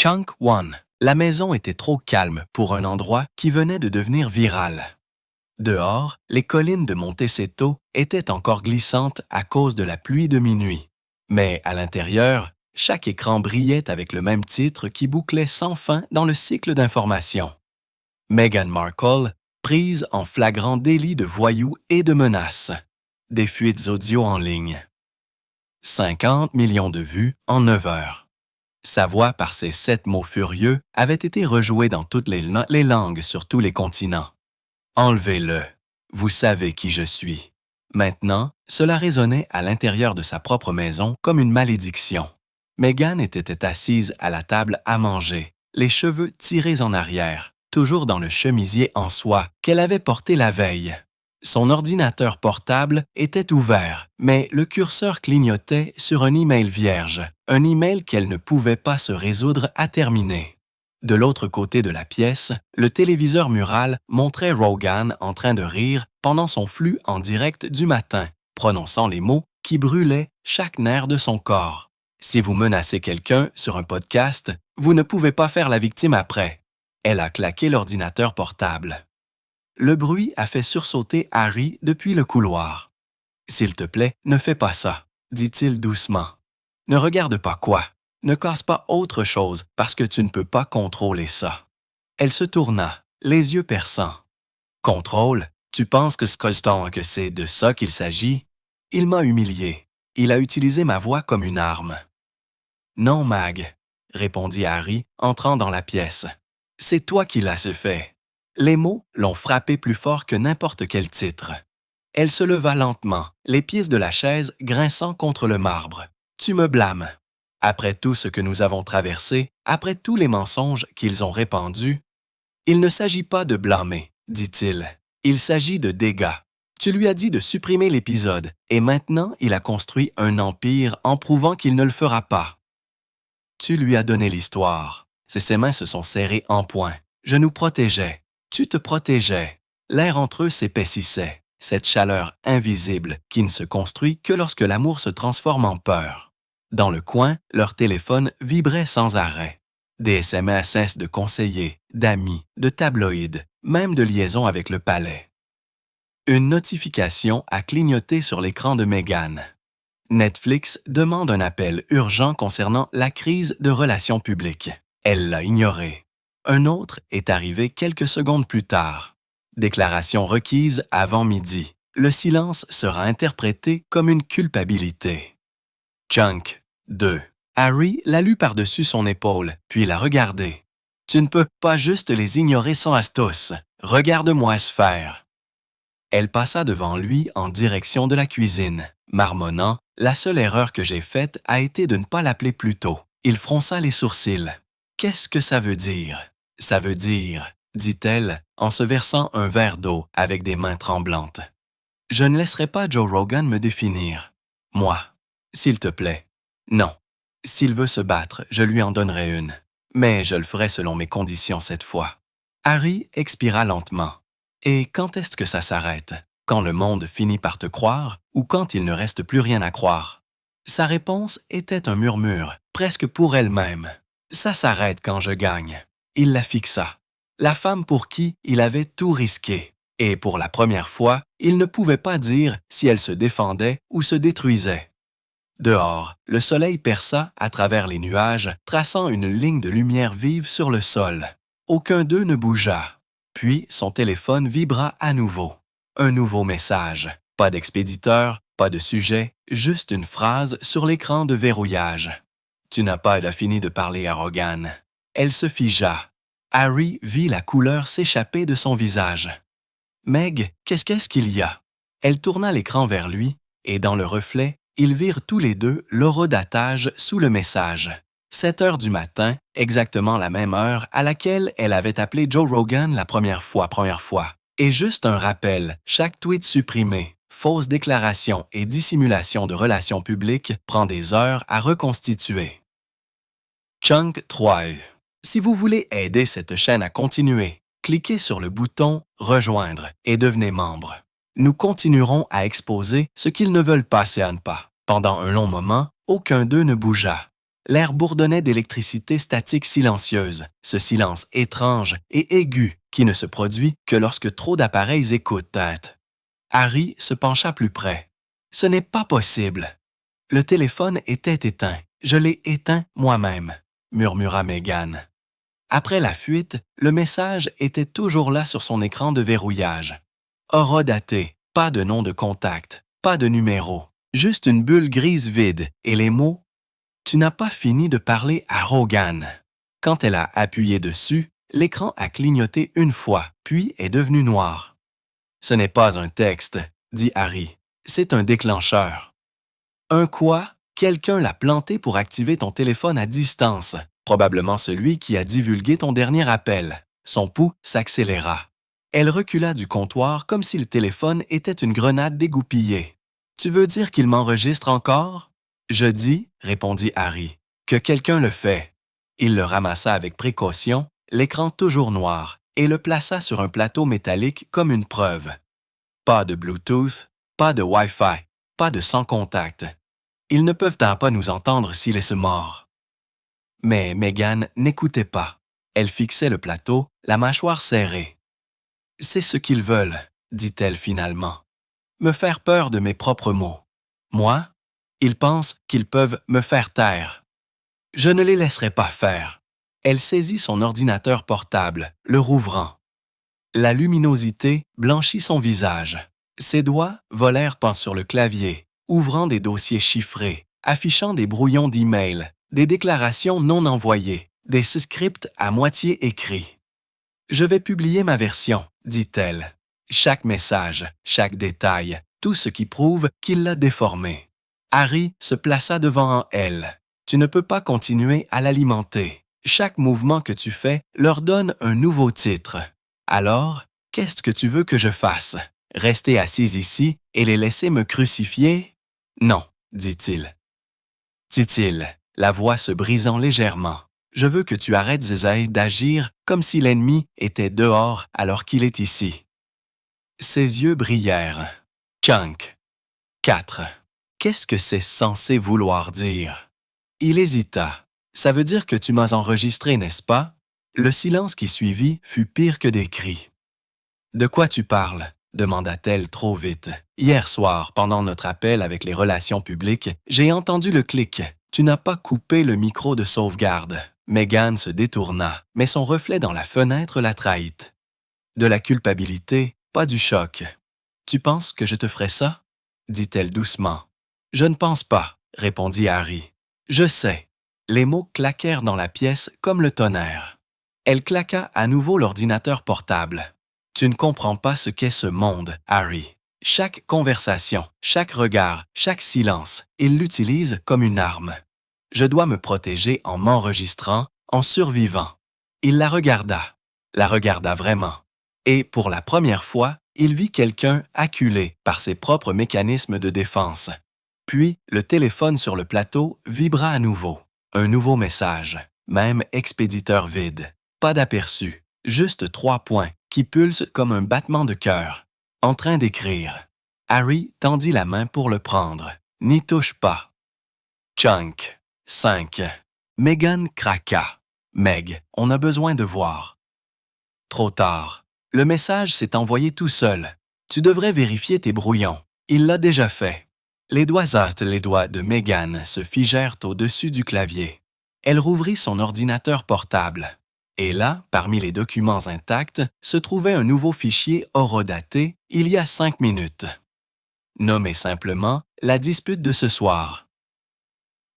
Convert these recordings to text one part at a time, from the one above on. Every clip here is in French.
Chunk One. La maison était trop calme pour un endroit qui venait de devenir viral. Dehors, les collines de Montecito étaient encore glissantes à cause de la pluie de minuit. Mais à l'intérieur, chaque écran brillait avec le même titre qui bouclait sans fin dans le cycle d'information. Meghan Markle, prise en flagrant délit de voyous et de menaces. Des fuites audio en ligne. 50 millions de vues en 9 heures. Sa voix, par ses 7 mots furieux, avait été rejouée dans toutes les langues sur tous les continents. Enlevez-le. Vous savez qui je suis. Maintenant, cela résonnait à l'intérieur de sa propre maison comme une malédiction. Meghan était assise à la table à manger, les cheveux tirés en arrière, toujours dans le chemisier en soie qu'elle avait porté la veille. Son ordinateur portable était ouvert, mais le curseur clignotait sur un email vierge, un email qu'elle ne pouvait pas se résoudre à terminer. De l'autre côté de la pièce, le téléviseur mural montrait Rogan en train de rire pendant son flux en direct du matin, prononçant les mots qui brûlaient chaque nerf de son corps. Si vous menacez quelqu'un sur un podcast, vous ne pouvez pas faire la victime après. Elle a claqué l'ordinateur portable. Le bruit a fait sursauter Harry depuis le couloir. « S'il te plaît, ne fais pas ça, » dit-il doucement. « Ne regarde pas quoi. Ne casse pas autre chose parce que tu ne peux pas contrôler ça. » Elle se tourna, les yeux perçants. « Contrôle? Tu penses que c'est de ça qu'il s'agit? » Il m'a humilié. Il a utilisé ma voix comme une arme. « Non, Mag, » répondit Harry, entrant dans la pièce. « C'est toi qui l'as fait. » Les mots l'ont frappé plus fort que n'importe quel titre. Elle se leva lentement, les pieds de la chaise grinçant contre le marbre. « Tu me blâmes. Après tout ce que nous avons traversé, après tous les mensonges qu'ils ont répandus, il ne s'agit pas de blâmer, dit-il. Il s'agit de dégâts. Tu lui as dit de supprimer l'épisode, et maintenant il a construit un empire en prouvant qu'il ne le fera pas. Tu lui as donné l'histoire. Ses mains se sont serrées en poing. Je nous protégeais. Tu te protégeais. L'air entre eux s'épaississait, cette chaleur invisible qui ne se construit que lorsque l'amour se transforme en peur. Dans le coin, leur téléphone vibrait sans arrêt. Des SMS cessent de conseillers, d'amis, de tabloïds, même de liaisons avec le palais. Une notification a clignoté sur l'écran de Meghan. Netflix demande un appel urgent concernant la crise de relations publiques. Elle l'a ignoré. Un autre est arrivé quelques secondes plus tard. Déclaration requise avant midi. Le silence sera interprété comme une culpabilité. Chunk 2. Harry l'a lu par-dessus son épaule, puis l'a regardé. « Tu ne peux pas juste les ignorer sans astos. Regarde-moi se faire. » Elle passa devant lui en direction de la cuisine, marmonnant « La seule erreur que j'ai faite a été de ne pas l'appeler plus tôt. » Il fronça les sourcils. « Qu'est-ce que ça veut dire? » « Ça veut dire, » dit-elle en se versant un verre d'eau avec des mains tremblantes. « Je ne laisserai pas Joe Rogan me définir. Moi, s'il te plaît. Non. S'il veut se battre, je lui en donnerai une. Mais je le ferai selon mes conditions cette fois. » Harry expira lentement. « Et quand est-ce que ça s'arrête? Quand le monde finit par te croire ou quand il ne reste plus rien à croire? » Sa réponse était un murmure, presque pour elle-même. « Ça s'arrête quand je gagne. » Il la fixa. La femme pour qui il avait tout risqué. Et pour la première fois, il ne pouvait pas dire si elle se défendait ou se détruisait. Dehors, le soleil perça à travers les nuages, traçant une ligne de lumière vive sur le sol. Aucun d'eux ne bougea. Puis son téléphone vibra à nouveau. Un nouveau message. Pas d'expéditeur, pas de sujet, juste une phrase sur l'écran de verrouillage. « Tu n'as pas fini de parler à Rogan. » Elle se figea. Harry vit la couleur s'échapper de son visage. « Meg, qu'est-ce qu'il y a? » Elle tourna l'écran vers lui, et dans le reflet, ils virent tous les deux l'horodatage sous le message. 7 heures du matin, exactement la même heure à laquelle elle avait appelé Joe Rogan la première fois. Et juste un rappel, chaque tweet supprimé, fausse déclaration et dissimulation de relations publiques prend des heures à reconstituer. Chunk 3. Si vous voulez aider cette chaîne à continuer, cliquez sur le bouton « Rejoindre » et devenez membre. Nous continuerons à exposer ce qu'ils ne veulent pas. Pendant un long moment, aucun d'eux ne bougea. L'air bourdonnait d'électricité statique silencieuse, ce silence étrange et aigu qui ne se produit que lorsque trop d'appareils écoutent. Harry se pencha plus près. « Ce n'est pas possible. » Le téléphone était éteint. Je l'ai éteint moi-même, murmura Meghan. Après la fuite, le message était toujours là sur son écran de verrouillage. Horodaté, pas de nom de contact, pas de numéro, juste une bulle grise vide et les mots « Tu n'as pas fini de parler à Rogan ». Quand elle a appuyé dessus, l'écran a clignoté une fois, puis est devenu noir. « Ce n'est pas un texte », dit Harry. « C'est un déclencheur. » Un quoi? Quelqu'un l'a planté pour activer ton téléphone à distance, probablement celui qui a divulgué ton dernier appel. Son pouls s'accéléra. Elle recula du comptoir comme si le téléphone était une grenade dégoupillée. « Tu veux dire qu'il m'enregistre encore? » « Je dis, » répondit Harry, « que quelqu'un le fait. » Il le ramassa avec précaution, l'écran toujours noir, et le plaça sur un plateau métallique comme une preuve. Pas de Bluetooth, pas de Wi-Fi, pas de sans contact. Ils ne peuvent pas nous entendre s'il est mort. Mais Meghan n'écoutait pas. Elle fixait le plateau, la mâchoire serrée. « C'est ce qu'ils veulent, » dit-elle finalement. « Me faire peur de mes propres mots. Moi, ils pensent qu'ils peuvent me faire taire. Je ne les laisserai pas faire. » Elle saisit son ordinateur portable, le rouvrant. La luminosité blanchit son visage. Ses doigts volèrent sur le clavier, ouvrant des dossiers chiffrés, affichant des brouillons d'emails, des déclarations non envoyées, des scripts à moitié écrits. « Je vais publier ma version, » dit-elle. Chaque message, chaque détail, tout ce qui prouve qu'il l'a déformé. Harry se plaça devant elle. « Tu ne peux pas continuer à l'alimenter. Chaque mouvement que tu fais leur donne un nouveau titre. Alors, qu'est-ce que tu veux que je fasse? Rester assise ici et les laisser me crucifier? » « Non, dit-il. Dit-il, la voix se brisant légèrement. « Je veux que tu arrêtes d'agir comme si l'ennemi était dehors alors qu'il est ici. » Ses yeux brillèrent. Chunk. 4. Qu'est-ce que c'est censé vouloir dire? Il hésita. Ça veut dire que tu m'as enregistré, n'est-ce pas? Le silence qui suivit fut pire que des cris. De quoi tu parles? Demanda-t-elle trop vite. Hier soir, pendant notre appel avec les relations publiques, j'ai entendu le clic. Tu n'as pas coupé le micro de sauvegarde. Meghan se détourna, mais son reflet dans la fenêtre la trahit. De la culpabilité, pas du choc. Tu penses que je te ferais ça? Dit-elle doucement. Je ne pense pas, répondit Harry. Je sais. Les mots claquèrent dans la pièce comme le tonnerre. Elle claqua à nouveau l'ordinateur portable. Tu ne comprends pas ce qu'est ce monde, Harry. Chaque conversation, chaque regard, chaque silence, il l'utilise comme une arme. Je dois me protéger en m'enregistrant, en survivant. Il la regarda vraiment. Et pour la première fois, il vit quelqu'un acculé par ses propres mécanismes de défense. Puis, le téléphone sur le plateau vibra à nouveau. Un nouveau message, même expéditeur vide. Pas d'aperçu, juste 3 points qui pulsent comme un battement de cœur. En train d'écrire. Harry tendit la main pour le prendre. N'y touche pas. Chunk. 5. Meghan craqua. Meg, on a besoin de voir. Trop tard. Le message s'est envoyé tout seul. Tu devrais vérifier tes brouillons. Il l'a déjà fait. Les doigts de Meghan se figèrent au-dessus du clavier. Elle rouvrit son ordinateur portable. Et là, parmi les documents intacts, se trouvait un nouveau fichier horodaté il y a 5 minutes. Nommé simplement « La dispute de ce soir ».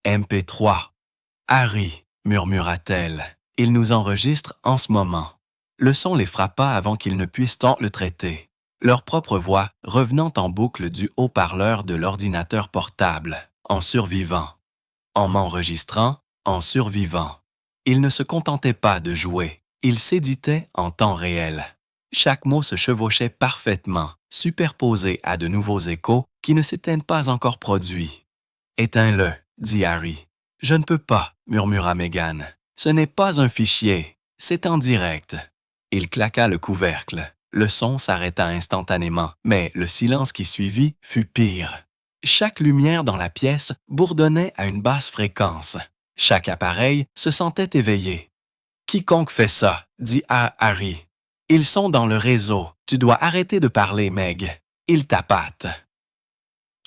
MP3. « Harry », murmura-t-elle, « il nous enregistre en ce moment. » Le son les frappa avant qu'ils ne puissent le traiter. Leur propre voix revenant en boucle du haut-parleur de l'ordinateur portable, en survivant. En m'enregistrant, en survivant. Ils ne se contentaient pas de jouer, ils s'éditaient en temps réel. Chaque mot se chevauchait parfaitement, superposé à de nouveaux échos qui ne s'étaient pas encore produits. « Éteins-le », dit Harry. « Je ne peux pas », murmura Meghan. « Ce n'est pas un fichier, c'est en direct. » Il claqua le couvercle. Le son s'arrêta instantanément, mais le silence qui suivit fut pire. Chaque lumière dans la pièce bourdonnait à une basse fréquence. Chaque appareil se sentait éveillé. « Quiconque fait ça, dit à Harry. Ils sont dans le réseau. Tu dois arrêter de parler, Meg. Ils t'appâtent. »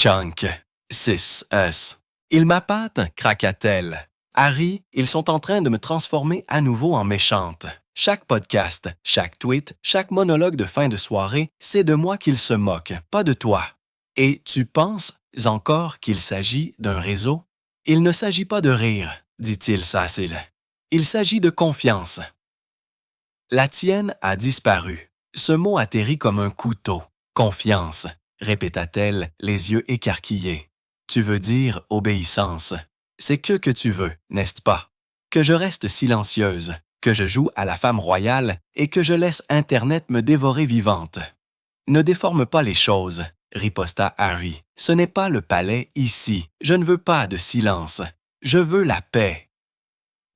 Chunk, 6S. Ils m'appâtent, craqua-t-elle. Harry, ils sont en train de me transformer à nouveau en méchante. Chaque podcast, chaque tweet, chaque monologue de fin de soirée, c'est de moi qu'ils se moquent, pas de toi. Et tu penses encore qu'il s'agit d'un réseau? Il ne s'agit pas de rire, dit-il Cécile. Il s'agit de confiance. La tienne a disparu. Ce mot atterrit comme un couteau. Confiance, répéta-t-elle, les yeux écarquillés. Tu veux dire obéissance. C'est que tu veux, n'est-ce pas? Que je reste silencieuse, que je joue à la femme royale et que je laisse Internet me dévorer vivante. Ne déforme pas les choses, riposta Harry. Ce n'est pas le palais ici. Je ne veux pas de silence. Je veux la paix.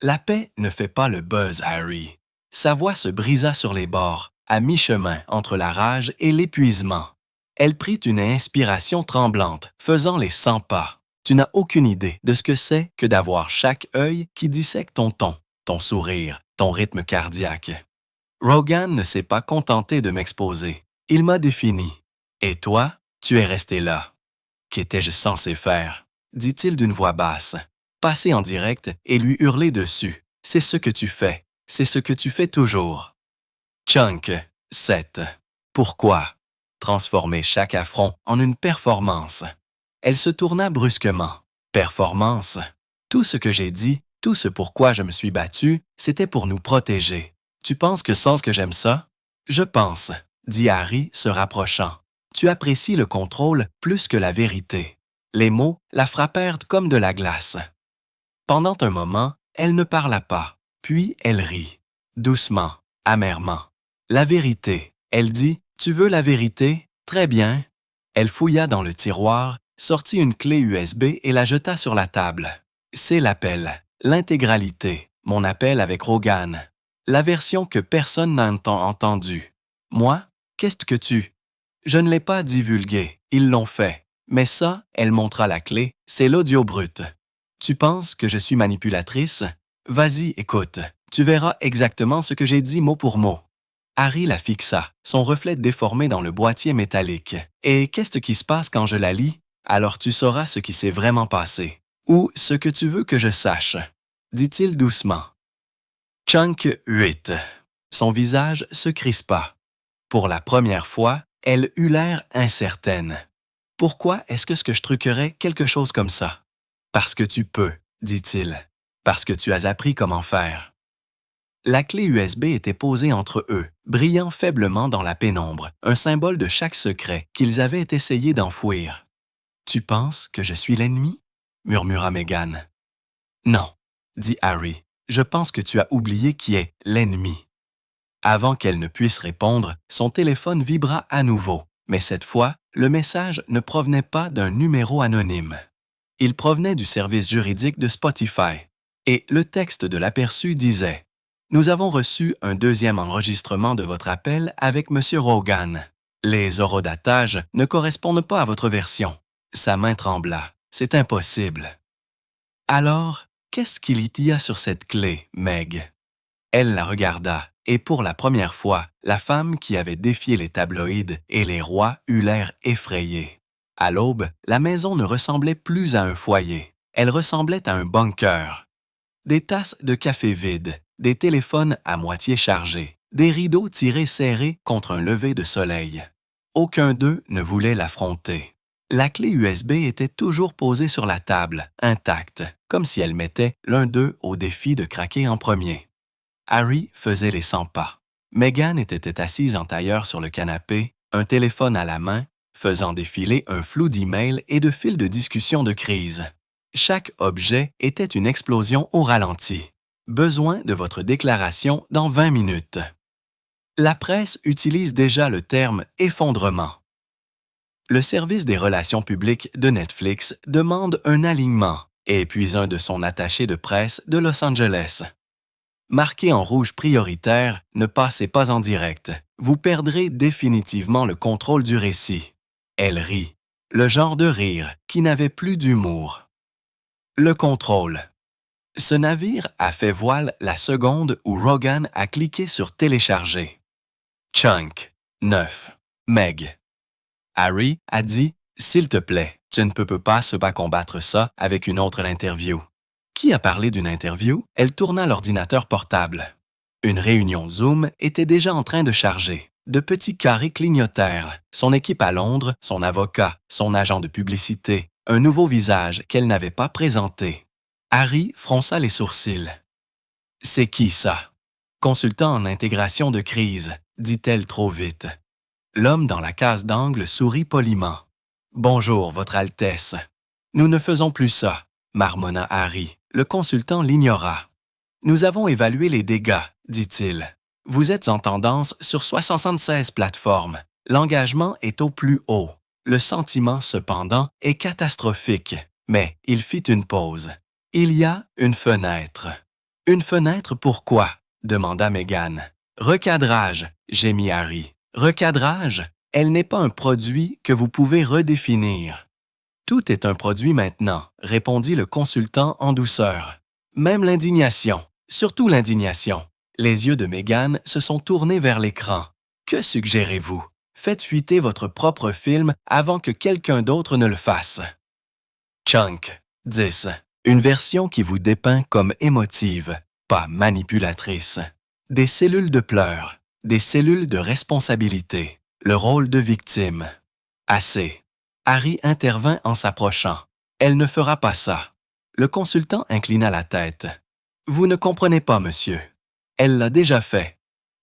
La paix ne fait pas le buzz, Harry. Sa voix se brisa sur les bords, à mi-chemin entre la rage et l'épuisement. Elle prit une inspiration tremblante, faisant les 100 pas. Tu n'as aucune idée de ce que c'est que d'avoir chaque œil qui dissèque ton ton, ton sourire, ton rythme cardiaque. Rogan ne s'est pas contenté de m'exposer. Il m'a défini. Et toi, tu es resté là. Qu'étais-je censé faire? Dit-il d'une voix basse. Passer en direct et lui hurler dessus. C'est ce que tu fais. C'est ce que tu fais toujours. Chunk, 7. Pourquoi? Transformer chaque affront en une performance. Elle se tourna brusquement. Performance. Tout ce que j'ai dit, tout ce pourquoi je me suis battu, c'était pour nous protéger. Tu penses que sans que j'aime ça? Je pense, dit Harry se rapprochant. Tu apprécies le contrôle plus que la vérité. Les mots la frappèrent comme de la glace. Pendant un moment, elle ne parla pas, puis elle rit, doucement, amèrement. La vérité, elle dit, tu veux la vérité? Très bien. Elle fouilla dans le tiroir, sortit une clé USB et la jeta sur la table. C'est l'appel, l'intégralité, mon appel avec Rogan. La version que personne n'a entendue. Moi, qu'est-ce que tu? Je ne l'ai pas divulgué, ils l'ont fait. Mais ça, elle montra la clé, c'est l'audio brut. Tu penses que je suis manipulatrice? Vas-y, écoute, tu verras exactement ce que j'ai dit mot pour mot. Harry la fixa, son reflet déformé dans le boîtier métallique. Et qu'est-ce qui se passe quand je la lis? Alors tu sauras ce qui s'est vraiment passé. Ou ce que tu veux que je sache, dit-il doucement. Chunk 8. Son visage se crispa. Pour la première fois, elle eut l'air incertaine. Pourquoi est-ce que je truquerais quelque chose comme ça? Parce que tu peux, dit-il. Parce que tu as appris comment faire. La clé USB était posée entre eux, brillant faiblement dans la pénombre, un symbole de chaque secret qu'ils avaient essayé d'enfouir. « Tu penses que je suis l'ennemi? » murmura Meghan. « Non, dit Harry, je pense que tu as oublié qui est l'ennemi. » Avant qu'elle ne puisse répondre, son téléphone vibra à nouveau, mais cette fois, le message ne provenait pas d'un numéro anonyme. Il provenait du service juridique de Spotify, et le texte de l'aperçu disait « Nous avons reçu un deuxième enregistrement de votre appel avec M. Rogan. Les horodatages ne correspondent pas à votre version. » Sa main trembla. « C'est impossible. » Alors, qu'est-ce qu'il y a sur cette clé, Meg? Elle la regarda, et pour la première fois, la femme qui avait défié les tabloïds et les rois eut l'air effrayée. À l'aube, la maison ne ressemblait plus à un foyer. Elle ressemblait à un bunker. Des tasses de café vides, des téléphones à moitié chargés, des rideaux tirés serrés contre un lever de soleil. Aucun d'eux ne voulait l'affronter. La clé USB était toujours posée sur la table, intacte, comme si elle mettait l'un d'eux au défi de craquer en premier. Harry faisait les 100 pas. Meghan était assise en tailleur sur le canapé, un téléphone à la main, faisant défiler un flou d'emails et de fils de discussion de crise. Chaque objet était une explosion au ralenti. Besoin de votre déclaration dans 20 minutes. La presse utilise déjà le terme « effondrement ». Le service des relations publiques de Netflix demande un alignement, et puis un de son attaché de presse de Los Angeles. Marqué en rouge prioritaire, ne passez pas en direct. Vous perdrez définitivement le contrôle du récit. Elle rit, le genre de rire qui n'avait plus d'humour. Le contrôle. Ce navire a fait voile la seconde où Rogan a cliqué sur télécharger. Chunk, 9. Meg. Harry a dit « S'il te plaît, tu ne peux pas se pas combattre ça avec une autre interview. » Qui a parlé d'une interview? Elle tourna l'ordinateur portable. Une réunion Zoom était déjà en train de charger. De petits carrés clignotèrent. Son équipe à Londres, son avocat, son agent de publicité, un nouveau visage qu'elle n'avait pas présenté. Harry fronça les sourcils. « C'est qui ça? » « Consultant en intégration de crise, dit-elle trop vite. L'homme dans la case d'angle sourit poliment. « Bonjour, Votre Altesse. »« Nous ne faisons plus ça, » marmonna Harry. Le consultant l'ignora. « Nous avons évalué les dégâts, dit-il. Vous êtes en tendance sur 76 plateformes. L'engagement est au plus haut. Le sentiment, cependant, est catastrophique. » Mais il fit une pause. « Il y a une fenêtre. »« Une fenêtre pourquoi? » demanda Meghan. « Recadrage, » gémit Harry. « Recadrage? Elle n'est pas un produit que vous pouvez redéfinir. »« Tout est un produit maintenant, » répondit le consultant en douceur. « Même l'indignation, surtout l'indignation. » Les yeux de Meghan se sont tournés vers l'écran. « Que suggérez-vous? Faites fuiter votre propre film avant que quelqu'un d'autre ne le fasse. » Chunk, 10. Une version qui vous dépeint comme émotive, pas manipulatrice. Des cellules de pleurs, des cellules de responsabilité, le rôle de victime. Assez. Harry intervint en s'approchant. Elle ne fera pas ça. Le consultant inclina la tête. Vous ne comprenez pas, monsieur. Elle l'a déjà fait.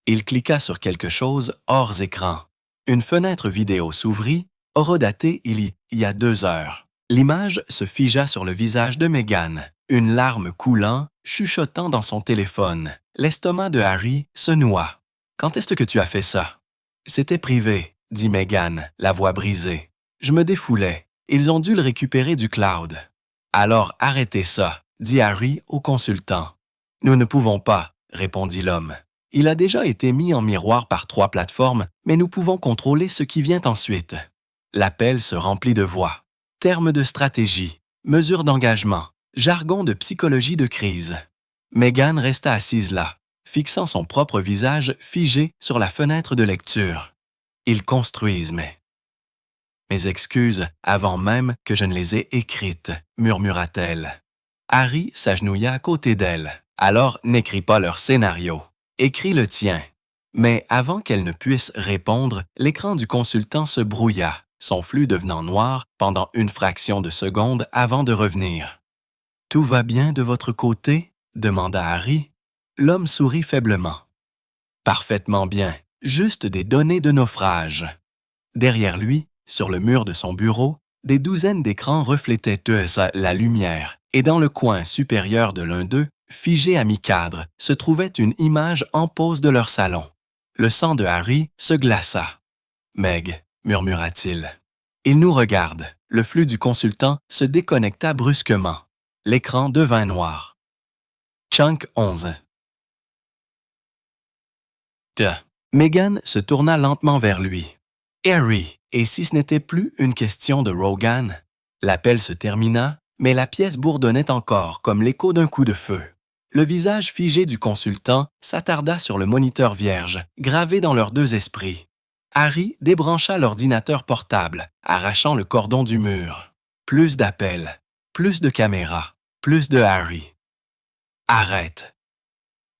Il cliqua sur quelque chose hors écran. Une fenêtre vidéo s'ouvrit, horodatée il y a 2 heures. L'image se figea sur le visage de Meghan, une larme coulant, chuchotant dans son téléphone. L'estomac de Harry se noua. « Quand est-ce que tu as fait ça? »« C'était privé, » dit Meghan, la voix brisée. « Je me défoulais. Ils ont dû le récupérer du cloud. »« Alors arrêtez ça, » dit Harry au consultant. « Nous ne pouvons pas, » répondit l'homme. « Il a déjà été mis en miroir par 3 plateformes, mais nous pouvons contrôler ce qui vient ensuite. » L'appel se remplit de voix. Termes de stratégie, mesures d'engagement, jargon de psychologie de crise. Meghan resta assise là, fixant son propre visage figé sur la fenêtre de lecture. Ils construisent, mais... Mes excuses avant même que je ne les ai écrites, murmura-t-elle. Harry s'agenouilla à côté d'elle. Alors n'écris pas leur scénario. Écris le tien. Mais avant qu'elle ne puisse répondre, l'écran du consultant se brouilla, son flux devenant noir pendant une fraction de seconde avant de revenir. « Tout va bien de votre côté? » demanda Harry. L'homme sourit faiblement. « Parfaitement bien, juste des données de naufrage. » Derrière lui, sur le mur de son bureau, des douzaines d'écrans reflétaient la lumière, et dans le coin supérieur de l'un d'eux, figé à mi-cadre, se trouvait une image en pose de leur salon. Le sang de Harry se glaça. « Meg, » murmura-t-il. « Il nous regarde. » Le flux du consultant se déconnecta brusquement. L'écran devint noir. Chunk 11. Meghan se tourna lentement vers lui. « Harry, et si ce n'était plus une question de Rogan? » L'appel se termina, mais la pièce bourdonnait encore comme l'écho d'un coup de feu. Le visage figé du consultant s'attarda sur le moniteur vierge, gravé dans leurs 2 esprits. Harry débrancha l'ordinateur portable, arrachant le cordon du mur. Plus d'appels, plus de caméras, plus de Harry. « Arrête !»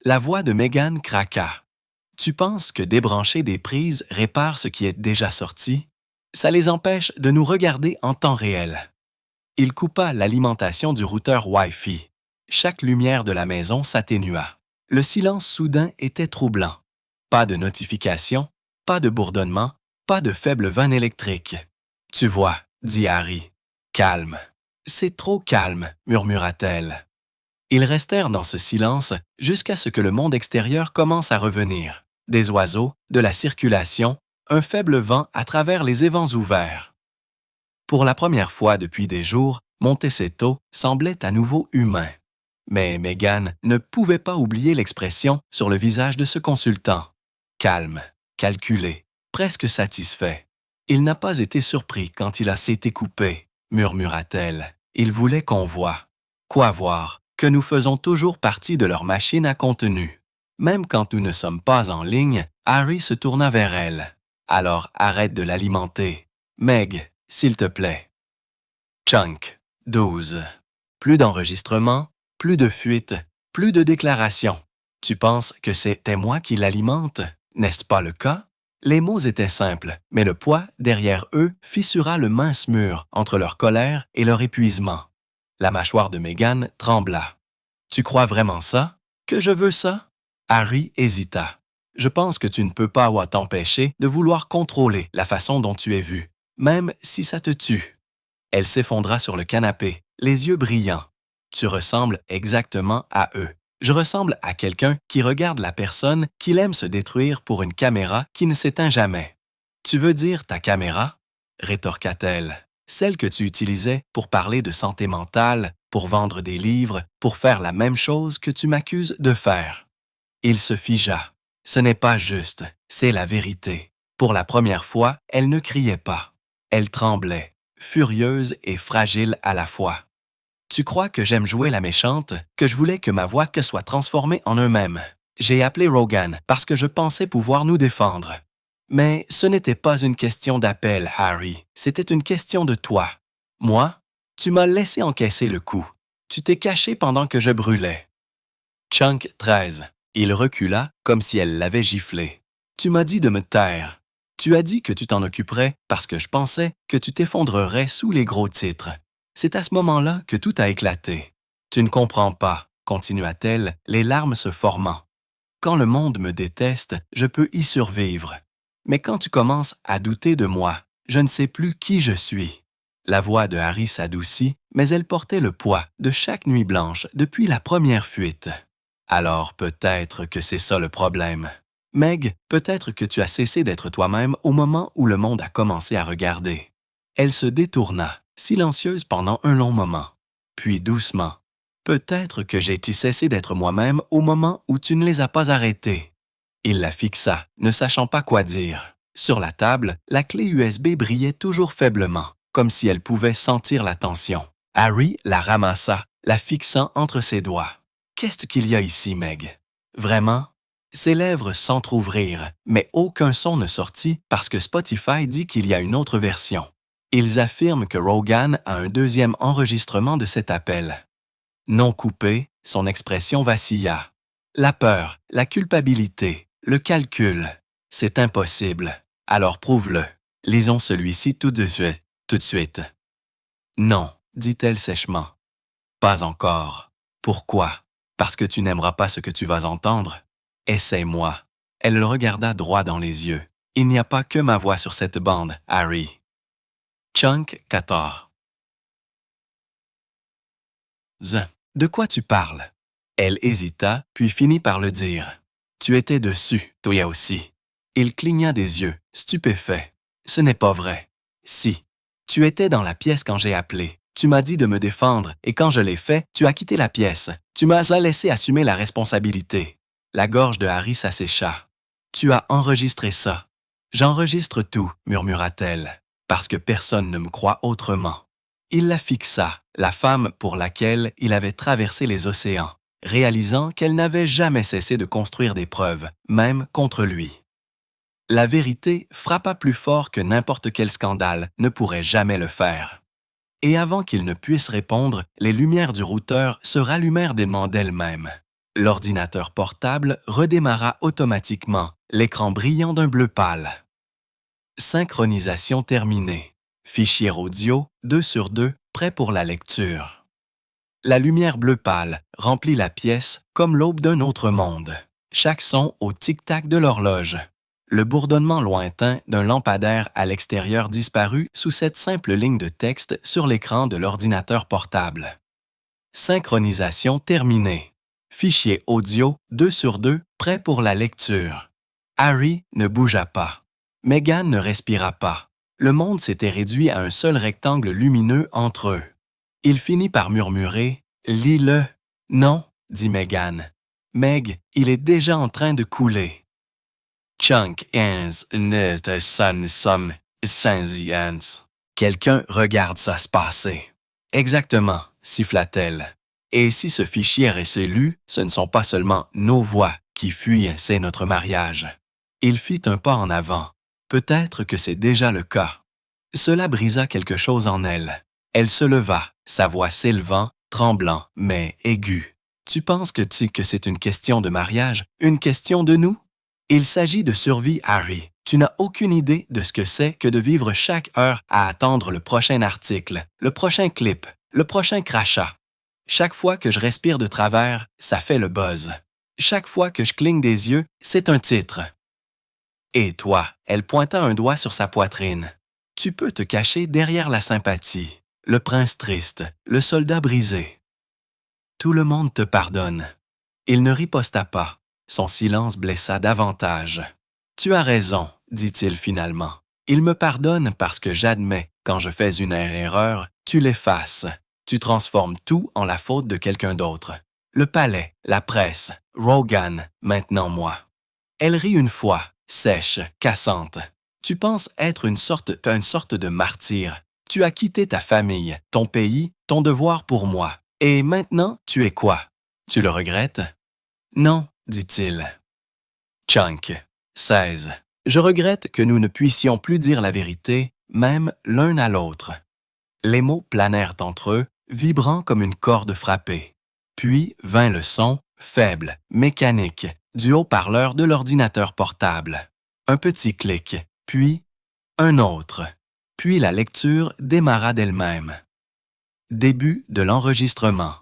La voix de Meghan craqua. « Tu penses que débrancher des prises répare ce qui est déjà sorti? Ça les empêche de nous regarder en temps réel. » Il coupa l'alimentation du routeur Wi-Fi. Chaque lumière de la maison s'atténua. Le silence soudain était troublant. Pas de notification, pas de bourdonnement, pas de faible vanne électrique. « Tu vois, » dit Harry. « Calme. »« C'est trop calme, » murmura-t-elle. Ils restèrent dans ce silence jusqu'à ce que le monde extérieur commence à revenir. Des oiseaux, de la circulation, un faible vent à travers les évents ouverts. Pour la première fois depuis des jours, Montecito semblait à nouveau humain. Mais Meghan ne pouvait pas oublier l'expression sur le visage de ce consultant. Calme, calculé, presque satisfait. « Il n'a pas été surpris quand il a s'était coupé, » murmura-t-elle. « Il voulait qu'on voie. » Quoi voir? que nous faisons toujours partie de leur machine à contenu. Même quand nous ne sommes pas en ligne, Harry se tourna vers elle. Alors arrête de l'alimenter. Meg, s'il te plaît. Chunk, 12. Plus d'enregistrements, plus de fuites, plus de déclarations. Tu penses que c'était moi qui l'alimente? N'est-ce pas le cas? Les mots étaient simples, mais le poids, derrière eux, fissura le mince mur entre leur colère et leur épuisement. La mâchoire de Meghan trembla. « Tu crois vraiment ça? Que je veux ça? » Harry hésita. « Je pense que tu ne peux pas t'empêcher de vouloir contrôler la façon dont tu es vu, même si ça te tue. » Elle s'effondra sur le canapé, les yeux brillants. « Tu ressembles exactement à eux. Je ressemble à quelqu'un qui regarde la personne qu'il aime se détruire pour une caméra qui ne s'éteint jamais. »« Tu veux dire ta caméra? » rétorqua-t-elle. « Celle que tu utilisais pour parler de santé mentale, pour vendre des livres, pour faire la même chose que tu m'accuses de faire. » Il se figea. « Ce n'est pas juste, c'est la vérité. » Pour la première fois, elle ne criait pas. Elle tremblait, furieuse et fragile à la fois. « Tu crois que j'aime jouer la méchante, que je voulais que ma voix soit transformée en eux-mêmes? J'ai appelé Rogan parce que je pensais pouvoir nous défendre. Mais ce n'était pas une question d'appel, Harry. C'était une question de toi. Moi, tu m'as laissé encaisser le coup. Tu t'es caché pendant que je brûlais. » Chunk 13. Il recula comme si elle l'avait giflé. « Tu m'as dit de me taire. Tu as dit que tu t'en occuperais parce que je pensais que tu t'effondrerais sous les gros titres. C'est à ce moment-là que tout a éclaté. Tu ne comprends pas, continua-t-elle, les larmes se formant. Quand le monde me déteste, je peux y survivre. Mais quand tu commences à douter de moi, je ne sais plus qui je suis. » La voix de Harry s'adoucit, mais elle portait le poids de chaque nuit blanche depuis la première fuite. « Alors peut-être que c'est ça le problème. Meg, peut-être que tu as cessé d'être toi-même au moment où le monde a commencé à regarder. » Elle se détourna, silencieuse pendant un long moment. Puis doucement, « Peut-être que j'ai cessé d'être moi-même au moment où tu ne les as pas arrêtés. » Il la fixa, ne sachant pas quoi dire. Sur la table, la clé USB brillait toujours faiblement, comme si elle pouvait sentir la tension. Harry la ramassa, la fixant entre ses doigts. « Qu'est-ce qu'il y a ici, Meg? Vraiment? » Ses lèvres s'entr'ouvrirent, mais aucun son ne sortit parce que Spotify dit qu'il y a une autre version. Ils affirment que Rogan a un deuxième enregistrement de cet appel. Non coupé, son expression vacilla. La peur, la culpabilité, le calcul. C'est impossible. Alors prouve-le. Lisons celui-ci tout de suite. Non, dit-elle sèchement. Pas encore. Pourquoi? Parce que tu n'aimeras pas ce que tu vas entendre. Essaie-moi. Elle le regarda droit dans les yeux. Il n'y a pas que ma voix sur cette bande, Harry. Chunk 14. De quoi tu parles? Elle hésita, puis finit par le dire. Tu étais dessus, toi aussi. Il cligna des yeux, stupéfait. Ce n'est pas vrai. Si. Tu étais dans la pièce quand j'ai appelé. Tu m'as dit de me défendre, et quand je l'ai fait, tu as quitté la pièce. Tu m'as laissé assumer la responsabilité. La gorge de Harry s'assécha. Tu as enregistré ça. J'enregistre tout, murmura-t-elle, parce que personne ne me croit autrement. Il la fixa, la femme pour laquelle il avait traversé les océans, réalisant qu'elle n'avait jamais cessé de construire des preuves, même contre lui. La vérité frappa plus fort que n'importe quel scandale ne pourrait jamais le faire. Et avant qu'il ne puisse répondre, les lumières du routeur se rallumèrent d'elles-mêmes. L'ordinateur portable redémarra automatiquement, l'écran brillant d'un bleu pâle. Synchronisation terminée. Fichier audio 2/2, prêt pour la lecture. La lumière bleu pâle remplit la pièce comme l'aube d'un autre monde. Chaque son au tic-tac de l'horloge. Le bourdonnement lointain d'un lampadaire à l'extérieur disparut sous cette simple ligne de texte sur l'écran de l'ordinateur portable. Synchronisation terminée. Fichier audio 2/2, prêt pour la lecture. Harry ne bougea pas. Meghan ne respira pas. Le monde s'était réduit à un seul rectangle lumineux entre eux. Il finit par murmurer « Lis-le ». « Non », dit Meghan. « Meg, il est déjà en train de couler. » Chunk 15 Quelqu'un regarde ça se passer. « Exactement », siffla-t-elle. Et si ce fichier restait lu, ce ne sont pas seulement nos voix qui fuient, c'est notre mariage. Il fit un pas en avant. Peut-être que c'est déjà le cas. Cela brisa quelque chose en elle. Elle se leva, sa voix s'élevant, tremblant, mais aiguë. Tu penses que c'est une question de mariage, une question de nous? Il s'agit de survie, Harry. Tu n'as aucune idée de ce que c'est que de vivre chaque heure à attendre le prochain article, le prochain clip, le prochain crachat. Chaque fois que je respire de travers, ça fait le buzz. Chaque fois que je cligne des yeux, c'est un titre. Et toi, elle pointa un doigt sur sa poitrine. Tu peux te cacher derrière la sympathie, le prince triste, le soldat brisé. Tout le monde te pardonne. Il ne riposta pas. Son silence blessa davantage. Tu as raison, dit-il finalement. Il me pardonne parce que j'admets, quand je fais une erreur, tu l'effaces. Tu transformes tout en la faute de quelqu'un d'autre. Le palais, la presse, Rogan, maintenant moi. Elle rit une fois, sèche, cassante. Tu penses être une sorte de martyr. Tu as quitté ta famille, ton pays, ton devoir pour moi. Et maintenant, tu es quoi? Tu le regrettes? Non, dit-il. Chunk, 16. Je regrette que nous ne puissions plus dire la vérité, même l'un à l'autre. Les mots planèrent entre eux, vibrant comme une corde frappée. Puis vint le son, faible, mécanique, du haut-parleur de l'ordinateur portable. Un petit clic, puis un autre. Puis la lecture démarra d'elle-même. Début de l'enregistrement.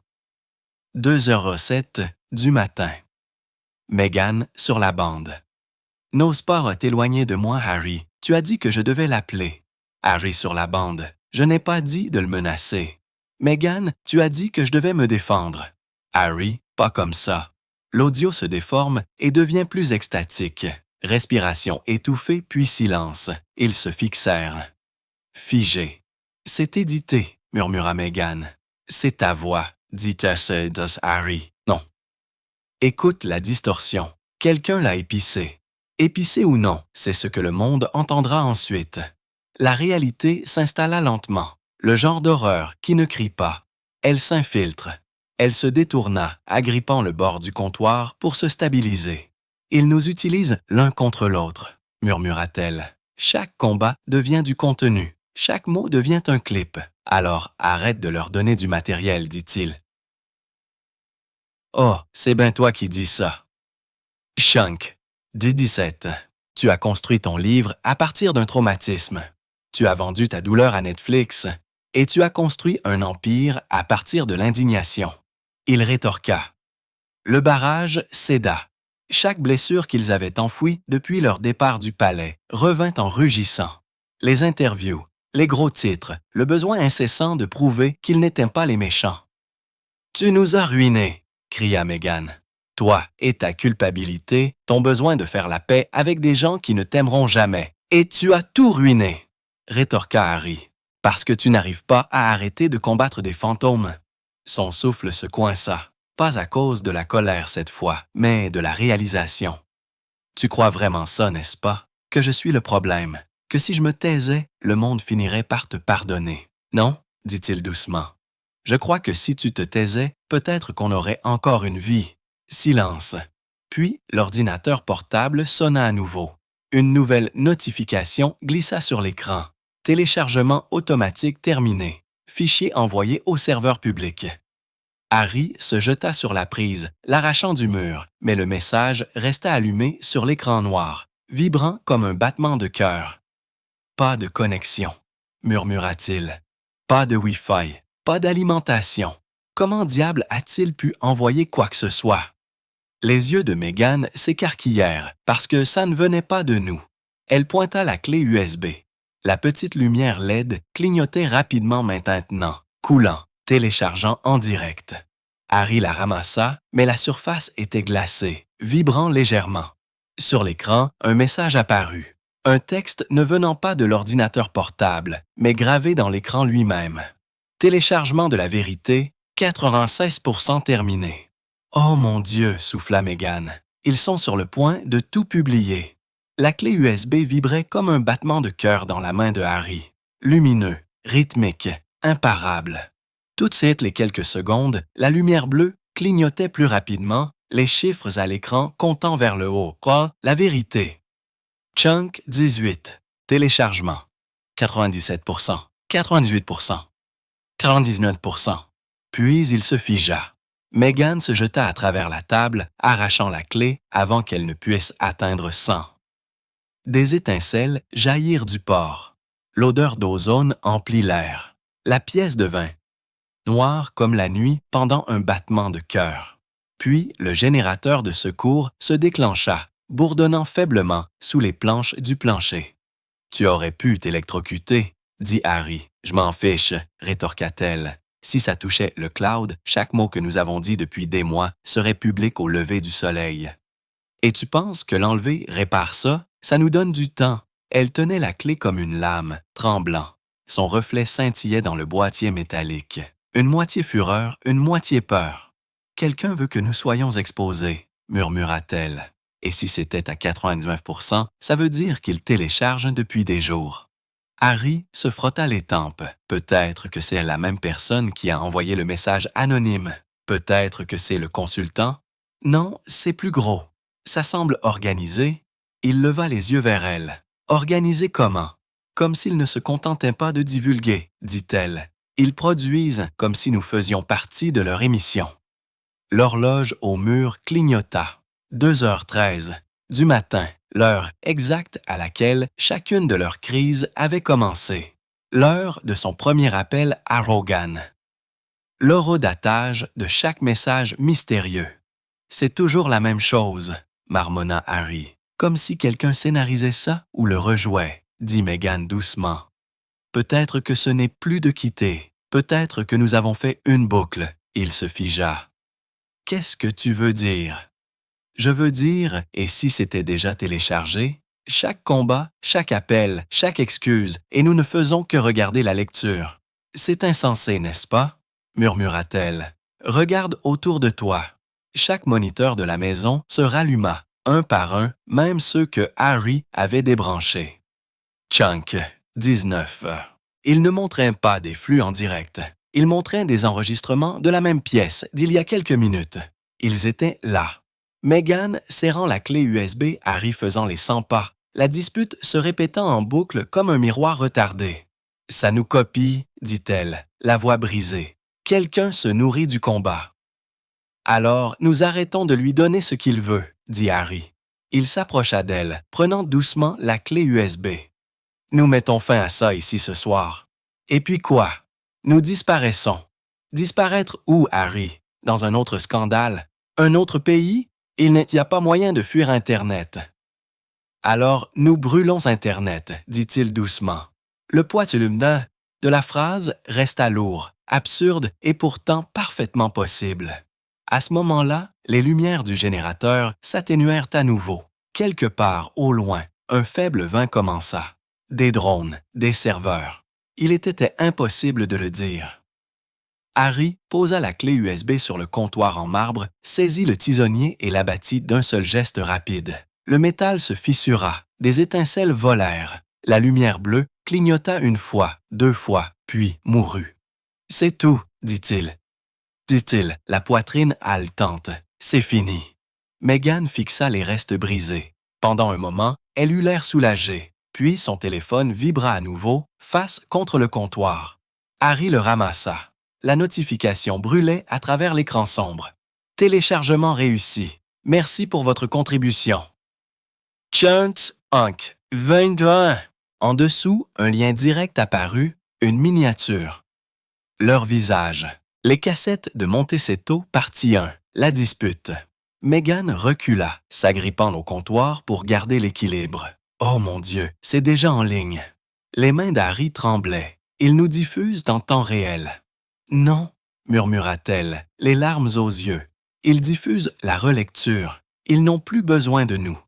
2h07 du matin. Meghan sur la bande. N'ose pas t'éloigner de moi, Harry. Tu as dit que je devais l'appeler. Harry sur la bande. Je n'ai pas dit de le menacer. Meghan, tu as dit que je devais me défendre. Harry, pas comme ça. L'audio se déforme et devient plus extatique. Respiration étouffée puis silence. Ils se fixèrent. Figé. C'est édité, murmura Meghan. C'est ta voix, dit Harry. Non. Écoute la distorsion. Quelqu'un l'a épicée. Épicée ou non, c'est ce que le monde entendra ensuite. La réalité s'installa lentement, le genre d'horreur qui ne crie pas. Elle s'infiltre. Elle se détourna, agrippant le bord du comptoir pour se stabiliser. Ils nous utilisent l'un contre l'autre, murmura-t-elle. Chaque combat devient du contenu. Chaque mot devient un clip. Alors arrête de leur donner du matériel, dit-il. Oh, c'est bien toi qui dis ça. Chunk, 17. Tu as construit ton livre à partir d'un traumatisme. Tu as vendu ta douleur à Netflix et tu as construit un empire à partir de l'indignation. Il rétorqua. Le barrage céda. Chaque blessure qu'ils avaient enfouie depuis leur départ du palais revint en rugissant. Les interviews, les gros titres, le besoin incessant de prouver qu'ils n'étaient pas les méchants. « Tu nous as ruinés !» cria Meghan. « Toi et ta culpabilité, ton besoin de faire la paix avec des gens qui ne t'aimeront jamais. Et tu as tout ruiné !» rétorqua Harry. « Parce que tu n'arrives pas à arrêter de combattre des fantômes. » Son souffle se coinça. Pas à cause de la colère cette fois, mais de la réalisation. Tu crois vraiment ça, n'est-ce pas? Que je suis le problème, que si je me taisais, le monde finirait par te pardonner. Non? Dit-il doucement. Je crois que si tu te taisais, peut-être qu'on aurait encore une vie. Silence. Puis, l'ordinateur portable sonna à nouveau. Une nouvelle notification glissa sur l'écran. Téléchargement automatique terminé. Fichier envoyé au serveur public. Harry se jeta sur la prise, l'arrachant du mur, mais le message resta allumé sur l'écran noir, vibrant comme un battement de cœur. « Pas de connexion », murmura-t-il. « Pas de Wi-Fi, pas d'alimentation. Comment diable a-t-il pu envoyer quoi que ce soit? » Les yeux de Meghan s'écarquillèrent parce que ça ne venait pas de nous. Elle pointa la clé USB. La petite lumière LED clignotait rapidement maintenant, coulant, téléchargeant en direct. Harry la ramassa, mais la surface était glacée, vibrant légèrement. Sur l'écran, un message apparut. Un texte ne venant pas de l'ordinateur portable, mais gravé dans l'écran lui-même. Téléchargement de la vérité, 96% terminé. « Oh mon Dieu !» souffla Meghan. « Ils sont sur le point de tout publier. » La clé USB vibrait comme un battement de cœur dans la main de Harry. Lumineux, rythmique, imparable. Tout de suite, les quelques secondes, la lumière bleue clignotait plus rapidement, les chiffres à l'écran comptant vers le haut. Quoi? La vérité. Chunk 18. Téléchargement. 97%. 98%. 99%. Puis il se figea. Megan se jeta à travers la table, arrachant la clé avant qu'elle ne puisse atteindre 100. Des étincelles jaillirent du port. L'odeur d'ozone emplit l'air. La pièce devint noire comme la nuit pendant un battement de cœur. Puis le générateur de secours se déclencha, bourdonnant faiblement sous les planches du plancher. « Tu aurais pu t'électrocuter, » dit Harry. « Je m'en fiche, » rétorqua-t-elle. « Si ça touchait le cloud, chaque mot que nous avons dit depuis des mois serait public au lever du soleil. » « Et tu penses que l'enlever répare ça? Ça nous donne du temps. » Elle tenait la clé comme une lame, tremblant. Son reflet scintillait dans le boîtier métallique. Une moitié fureur, une moitié peur. « Quelqu'un veut que nous soyons exposés, » murmura-t-elle. Et si c'était à 99%, ça veut dire qu'il télécharge depuis des jours. Harry se frotta les tempes. Peut-être que c'est la même personne qui a envoyé le message anonyme. Peut-être que c'est le consultant. Non, c'est plus gros. Ça semble organisé. Il leva les yeux vers elle. Organisé comment? Comme s'ils ne se contentaient pas de divulguer, dit-elle. Ils produisent comme si nous faisions partie de leur émission. L'horloge au mur clignota. 2h13 du matin, l'heure exacte à laquelle chacune de leurs crises avait commencé. L'heure de son premier appel à Rogan. L'horodatage de chaque message mystérieux. C'est toujours la même chose, marmonna Harry. Comme si quelqu'un scénarisait ça ou le rejouait, dit Megan doucement. Peut-être que ce n'est plus de quitter. Peut-être que nous avons fait une boucle. Il se figea. Qu'est-ce que tu veux dire? Je veux dire, et si c'était déjà téléchargé? Chaque combat, chaque appel, chaque excuse, et nous ne faisons que regarder la lecture. C'est insensé, n'est-ce pas? Murmura-t-elle. Regarde autour de toi. Chaque moniteur de la maison se ralluma, un par un, même ceux que Harry avait débranchés. Chunk 19. Il ne montrait pas des flux en direct. Il montrait des enregistrements de la même pièce d'il y a quelques minutes. Ils étaient là. Megan serrant la clé USB, Harry faisant les 100 pas, la dispute se répétant en boucle comme un miroir retardé. « Ça nous copie, » dit-elle, la voix brisée. « Quelqu'un se nourrit du combat. » « Alors, nous arrêtons de lui donner ce qu'il veut, » dit Harry. Il s'approcha d'elle, prenant doucement la clé USB. « Nous mettons fin à ça ici ce soir. » « Et puis quoi? Nous disparaissons. » « Disparaître où, Harry? Dans un autre scandale? Un autre pays? Il n'y a pas moyen de fuir Internet. »« Alors, nous brûlons Internet, » dit-il doucement. Le poids de la phrase resta lourd, absurde et pourtant parfaitement possible. À ce moment-là, les lumières du générateur s'atténuèrent à nouveau. Quelque part, au loin, un faible vent commença. Des drones, des serveurs. Il était impossible de le dire. Harry posa la clé USB sur le comptoir en marbre, saisit le tisonnier et l'abattit d'un seul geste rapide. Le métal se fissura, des étincelles volèrent. La lumière bleue clignota une fois, deux fois, puis mourut. « C'est tout, » dit-il, la poitrine haletante. « C'est fini. » Megan fixa les restes brisés. Pendant un moment, elle eut l'air soulagée. Puis son téléphone vibra à nouveau, face contre le comptoir. Harry le ramassa. La notification brûlait à travers l'écran sombre. « Téléchargement réussi. Merci pour votre contribution. » Chunk 21. En dessous, un lien direct apparut, une miniature. Leur visage. Les cassettes de Montecetto, partie 1. La dispute. Megan recula, s'agrippant au comptoir pour garder l'équilibre. Oh mon Dieu, c'est déjà en ligne. Les mains d'Harry tremblaient. Ils nous diffusent en temps réel. Non, murmura-t-elle, les larmes aux yeux. Ils diffusent la relecture. Ils n'ont plus besoin de nous.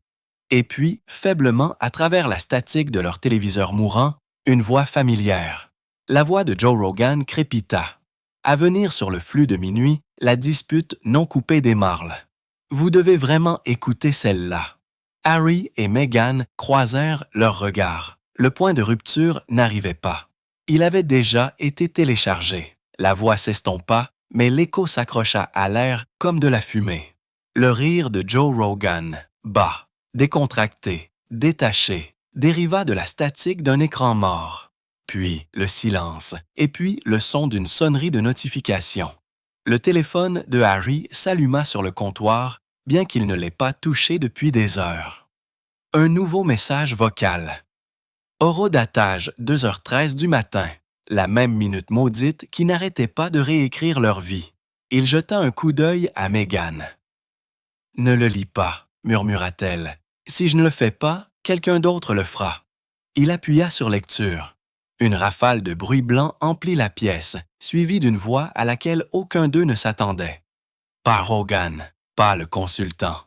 Et puis, faiblement, à travers la statique de leur téléviseur mourant, une voix familière. La voix de Joe Rogan crépita. À venir sur le flux de minuit, la dispute non coupée des marles. Vous devez vraiment écouter celle-là. Harry et Meghan croisèrent leurs regards. Le point de rupture n'arrivait pas. Il avait déjà été téléchargé. La voix s'estompa, mais l'écho s'accrocha à l'air comme de la fumée. Le rire de Joe Rogan, bas, décontracté, détaché, dériva de la statique d'un écran mort. Puis le silence, et puis le son d'une sonnerie de notification. Le téléphone de Harry s'alluma sur le comptoir, bien qu'il ne l'ait pas touché depuis des heures. Un nouveau message vocal. Horodatage, 2h13 du matin. La même minute maudite qui n'arrêtait pas de réécrire leur vie. Il jeta un coup d'œil à Meghan. « Ne le lis pas, murmura-t-elle. Si je ne le fais pas, quelqu'un d'autre le fera. » Il appuya sur lecture. Une rafale de bruit blanc emplit la pièce, suivie d'une voix à laquelle aucun d'eux ne s'attendait. Pas Rogan, pas le consultant.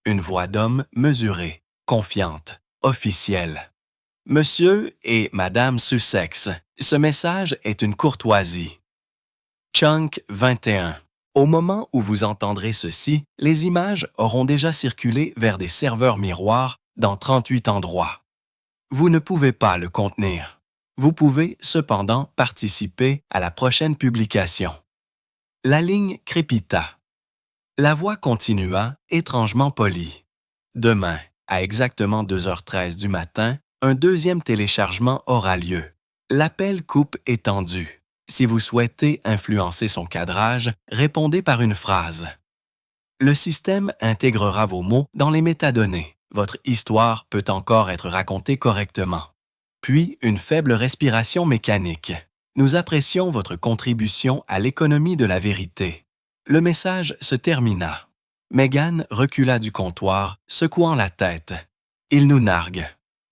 Une voix d'homme mesurée, confiante, officielle. « Monsieur et Madame Sussex, ce message est une courtoisie. » Chunk 21. Au moment où vous entendrez ceci, les images auront déjà circulé vers des serveurs miroirs dans 38 endroits. Vous ne pouvez pas le contenir. Vous pouvez cependant participer à la prochaine publication. La ligne crépita. La voix continua, étrangement polie. Demain, à exactement 2h13 du matin, un deuxième téléchargement aura lieu. L'appel coupe étendu. Si vous souhaitez influencer son cadrage, répondez par une phrase. Le système intégrera vos mots dans les métadonnées. Votre histoire peut encore être racontée correctement. Puis, une faible respiration mécanique. Nous apprécions votre contribution à l'économie de la vérité. Le message se termina. Meghan recula du comptoir, secouant la tête. Il nous nargue.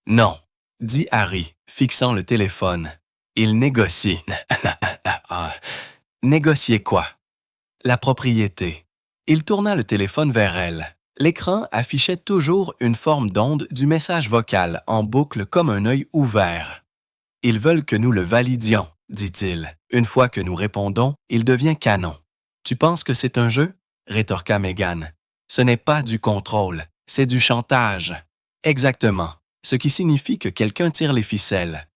Non, dit Harry, fixant le téléphone. Il négocie. Négocier quoi? La propriété. Il tourna le téléphone vers elle. L'écran affichait toujours une forme d'onde du message vocal en boucle comme un œil ouvert. Ils veulent que nous le validions, dit-il. Une fois que nous répondons, il devient canon. Tu penses que c'est un jeu? Rétorqua Meghan. Ce n'est pas du contrôle, c'est du chantage. Exactement, ce qui signifie que quelqu'un tire les ficelles.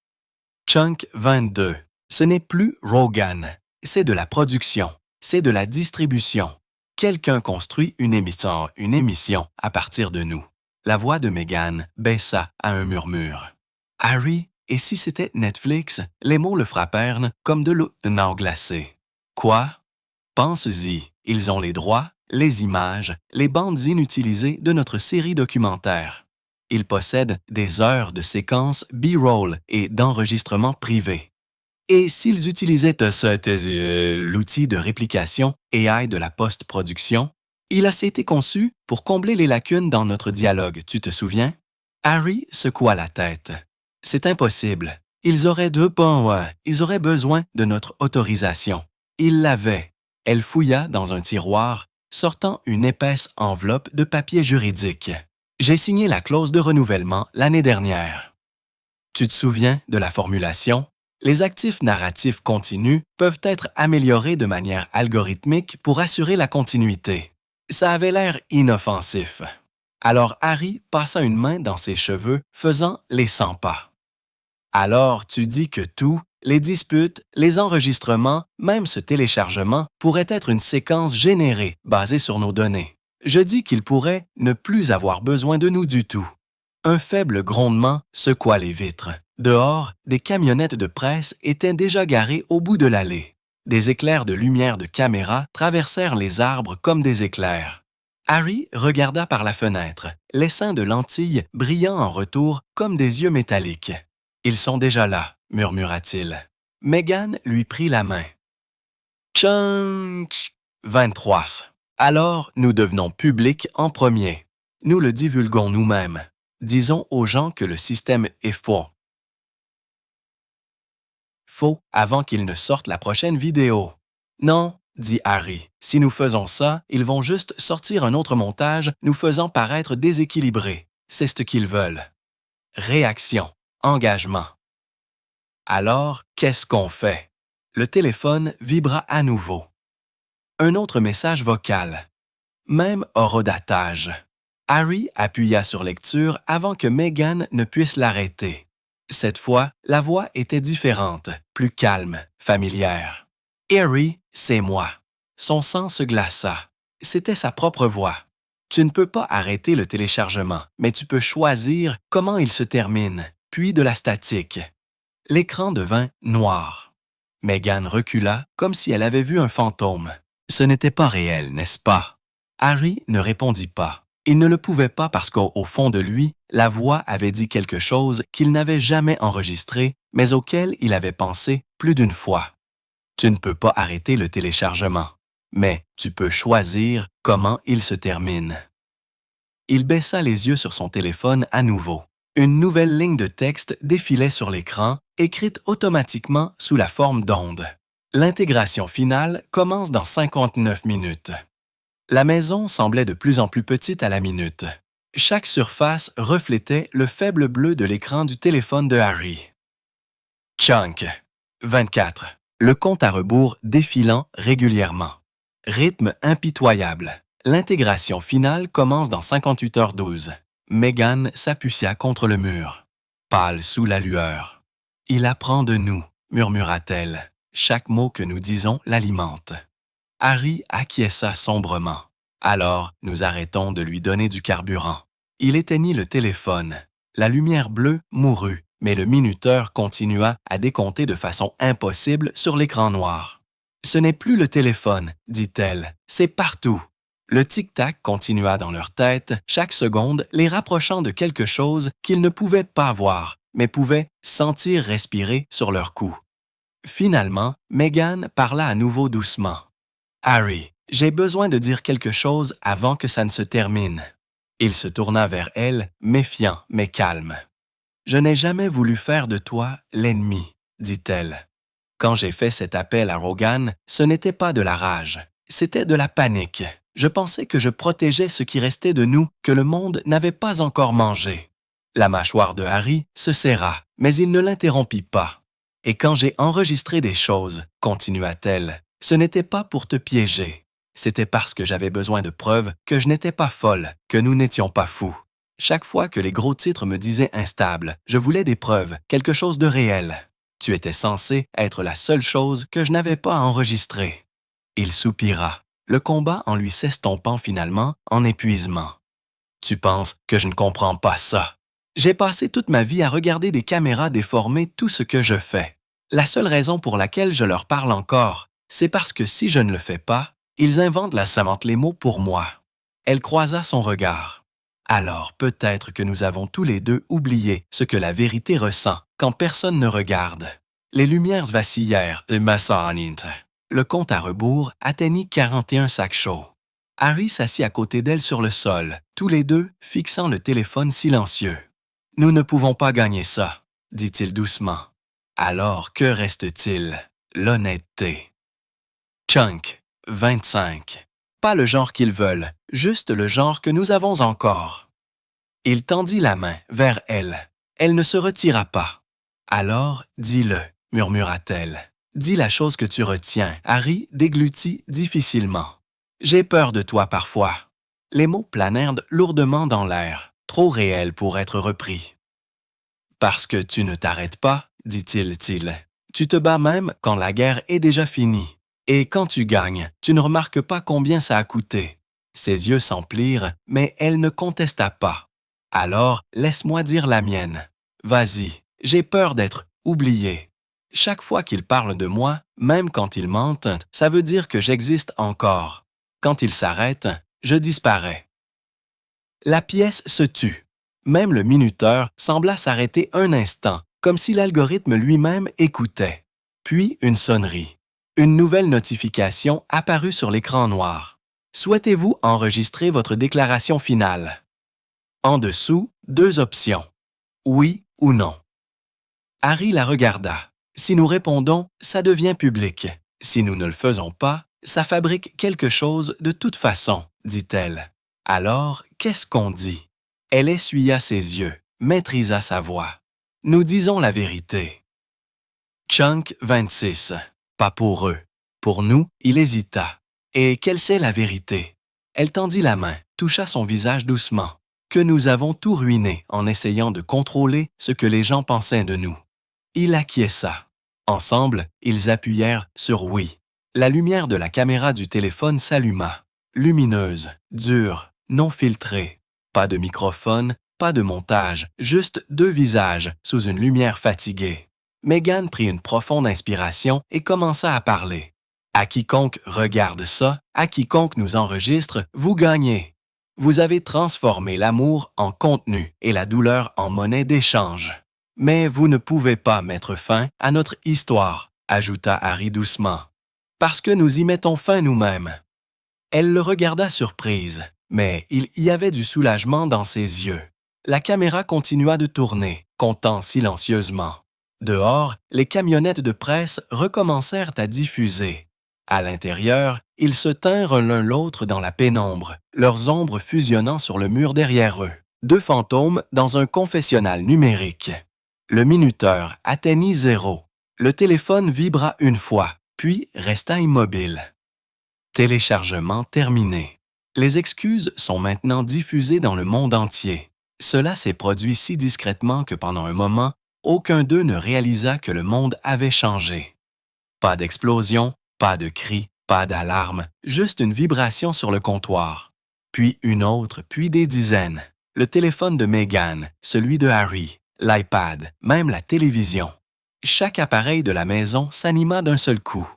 Chunk 22. Ce n'est plus Rogan, c'est de la production, c'est de la distribution. Quelqu'un construit une émission à partir de nous. La voix de Meghan baissa à un murmure. Harry, et si c'était Netflix, les mots le frappèrent comme de l'eau de nord glacée. Quoi? Pense-y, ils ont les droits, les images, les bandes inutilisées de notre série documentaire. Ils possèdent des heures de séquences B-roll et d'enregistrements privés. Et s'ils utilisaient l'outil de réplication AI de la post-production, il a été conçu pour combler les lacunes dans notre dialogue, tu te souviens? Harry secoua la tête. C'est impossible. Ils auraient besoin de notre autorisation. Ils l'avaient. Elle fouilla dans un tiroir, sortant une épaisse enveloppe de papier juridique. J'ai signé la clause de renouvellement l'année dernière. Tu te souviens de la formulation? Les actifs narratifs continus peuvent être améliorés de manière algorithmique pour assurer la continuité. Ça avait l'air inoffensif. Alors Harry passa une main dans ses cheveux, faisant les 100 pas. Alors tu dis que tout, les disputes, les enregistrements, même ce téléchargement, pourrait être une séquence générée basée sur nos données. Je dis qu'il pourrait ne plus avoir besoin de nous du tout. Un faible grondement secoua les vitres. Dehors, des camionnettes de presse étaient déjà garées au bout de l'allée. Des éclairs de lumière de caméra traversèrent les arbres comme des éclairs. Harry regarda par la fenêtre, l'essaim de lentilles brillant en retour comme des yeux métalliques. « Ils sont déjà là », murmura-t-il. Meghan lui prit la main. « Chunk 23. Alors, nous devenons publics en premier. Nous le divulguons nous-mêmes. Disons aux gens que le système est faux. Faux avant qu'ils ne sortent la prochaine vidéo. Non, dit Harry. Si nous faisons ça, ils vont juste sortir un autre montage nous faisant paraître déséquilibrés. C'est ce qu'ils veulent. Réaction. Engagement. Alors, qu'est-ce qu'on fait? Le téléphone vibra à nouveau. Un autre message vocal. Même horodatage. Harry appuya sur lecture avant que Meghan ne puisse l'arrêter. Cette fois, la voix était différente, plus calme, familière. Harry, c'est moi. Son sang se glaça. C'était sa propre voix. Tu ne peux pas arrêter le téléchargement, mais tu peux choisir comment il se termine, puis de la statique. L'écran devint noir. Meghan recula comme si elle avait vu un fantôme. Ce n'était pas réel, n'est-ce pas? Harry ne répondit pas. Il ne le pouvait pas parce qu'au fond de lui, la voix avait dit quelque chose qu'il n'avait jamais enregistré, mais auquel il avait pensé plus d'une fois. Tu ne peux pas arrêter le téléchargement, mais tu peux choisir comment il se termine. Il baissa les yeux sur son téléphone à nouveau. Une nouvelle ligne de texte défilait sur l'écran, écrite automatiquement sous la forme d'ondes. L'intégration finale commence dans 59 minutes. La maison semblait de plus en plus petite à la minute. Chaque surface reflétait le faible bleu de l'écran du téléphone de Harry. Chunk. 24. Le compte à rebours défilant régulièrement. Rythme impitoyable. L'intégration finale commence dans 58h12. Meghan s'appuya contre le mur, pâle sous la lueur. « Il apprend de nous », murmura-t-elle. « Chaque mot que nous disons l'alimente. » Harry acquiesça sombrement. « Alors, nous arrêtons de lui donner du carburant. » Il éteignit le téléphone. La lumière bleue mourut, mais le minuteur continua à décompter de façon impossible sur l'écran noir. « Ce n'est plus le téléphone, dit-elle, c'est partout. » Le tic-tac continua dans leur tête, chaque seconde les rapprochant de quelque chose qu'ils ne pouvaient pas voir, mais pouvaient sentir respirer sur leur cou. Finalement, Meghan parla à nouveau doucement. « Harry, j'ai besoin de dire quelque chose avant que ça ne se termine. » Il se tourna vers elle, méfiant mais calme. « Je n'ai jamais voulu faire de toi l'ennemi, dit-elle. Quand j'ai fait cet appel à Rogan, ce n'était pas de la rage, c'était de la panique. Je pensais que je protégeais ce qui restait de nous que le monde n'avait pas encore mangé. » La mâchoire de Harry se serra, mais il ne l'interrompit pas. « Et quand j'ai enregistré des choses, continua-t-elle, ce n'était pas pour te piéger. C'était parce que j'avais besoin de preuves que je n'étais pas folle, que nous n'étions pas fous. Chaque fois que les gros titres me disaient instable, je voulais des preuves, quelque chose de réel. Tu étais censé être la seule chose que je n'avais pas enregistrée. » Il soupira, le combat en lui s'estompant finalement en épuisement. « Tu penses que je ne comprends pas ça? J'ai passé toute ma vie à regarder des caméras déformer tout ce que je fais. La seule raison pour laquelle je leur parle encore, c'est parce que si je ne le fais pas, ils inventent la savante les mots pour moi. » Elle croisa son regard. « Alors peut-être que nous avons tous les deux oublié ce que la vérité ressent quand personne ne regarde. » Les lumières vacillèrent de Massaninta. Le compte à rebours atteignit 41 sacs chauds. Harry s'assit à côté d'elle sur le sol, tous les deux fixant le téléphone silencieux. « Nous ne pouvons pas gagner ça, » dit-il doucement. « Alors que reste-t-il? L'honnêteté. » Chunk, 25. Pas le genre qu'ils veulent, juste le genre que nous avons encore. Il tendit la main vers elle. Elle ne se retira pas. « Alors, dis-le, » murmura-t-elle. « Dis la chose que tu retiens. » Harry déglutit difficilement. « J'ai peur de toi parfois. » Les mots planèrent lourdement dans l'air, trop réels pour être repris. « Parce que tu ne t'arrêtes pas, dit-il. Tu te bats même quand la guerre est déjà finie. Et quand tu gagnes, tu ne remarques pas combien ça a coûté. » Ses yeux s'emplirent, mais elle ne contesta pas. « Alors, laisse-moi dire la mienne. Vas-y, j'ai peur d'être oublié. Chaque fois qu'ils parlent de moi, même quand ils mentent, ça veut dire que j'existe encore. Quand ils s'arrêtent, je disparais. » La pièce se tut. Même le minuteur sembla s'arrêter un instant, comme si l'algorithme lui-même écoutait. Puis une sonnerie. Une nouvelle notification apparut sur l'écran noir. « Souhaitez-vous enregistrer votre déclaration finale? » En dessous, 2 options. Oui ou non. Harry la regarda. Si nous répondons, ça devient public. Si nous ne le faisons pas, ça fabrique quelque chose de toute façon, dit-elle. Alors, qu'est-ce qu'on dit? Elle essuya ses yeux, maîtrisa sa voix. Nous disons la vérité. Chunk 26. Pas pour eux. Pour nous, il hésita. Et quelle c'est la vérité? Elle tendit la main, toucha son visage doucement. Que nous avons tout ruiné en essayant de contrôler ce que les gens pensaient de nous. Il acquiesça. Ensemble, ils appuyèrent sur « oui ». La lumière de la caméra du téléphone s'alluma. Lumineuse, dure, non filtrée. Pas de microphone, pas de montage, juste deux visages sous une lumière fatiguée. Meghan prit une profonde inspiration et commença à parler. « À quiconque regarde ça, à quiconque nous enregistre, vous gagnez. Vous avez transformé l'amour en contenu et la douleur en monnaie d'échange. Mais vous ne pouvez pas mettre fin à notre histoire, ajouta Harry doucement, parce que nous y mettons fin nous-mêmes. » Elle le regarda surprise, mais il y avait du soulagement dans ses yeux. La caméra continua de tourner, comptant silencieusement. Dehors, les camionnettes de presse recommencèrent à diffuser. À l'intérieur, ils se tinrent l'un l'autre dans la pénombre, leurs ombres fusionnant sur le mur derrière eux. Deux fantômes dans un confessionnal numérique. Le minuteur atteignit 0. Le téléphone vibra une fois, puis resta immobile. Téléchargement terminé. Les excuses sont maintenant diffusées dans le monde entier. Cela s'est produit si discrètement que pendant un moment, aucun d'eux ne réalisa que le monde avait changé. Pas d'explosion, pas de cris, pas d'alarme, juste une vibration sur le comptoir. Puis une autre, puis des dizaines. Le téléphone de Meghan, celui de Harry, l'iPad, même la télévision. Chaque appareil de la maison s'anima d'un seul coup.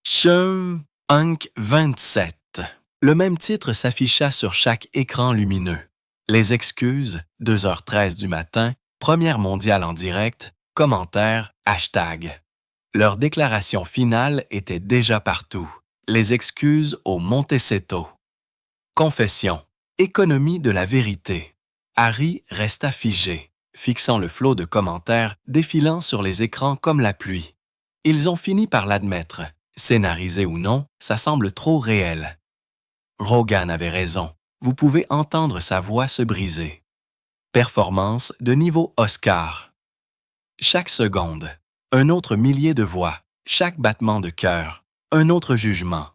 Chum-Punk 27. Le même titre s'afficha sur chaque écran lumineux. Les excuses, 2h13 du matin, Première mondiale en direct, commentaires, hashtag. Leur déclaration finale était déjà partout. Les excuses au Montecetto. Confession. Économie de la vérité. Harry resta figé, fixant le flot de commentaires défilant sur les écrans comme la pluie. Ils ont fini par l'admettre. Scénarisé ou non, ça semble trop réel. Rogan avait raison. Vous pouvez entendre sa voix se briser. Performance de niveau Oscar. Chaque seconde, un autre millier de voix, chaque battement de cœur, un autre jugement.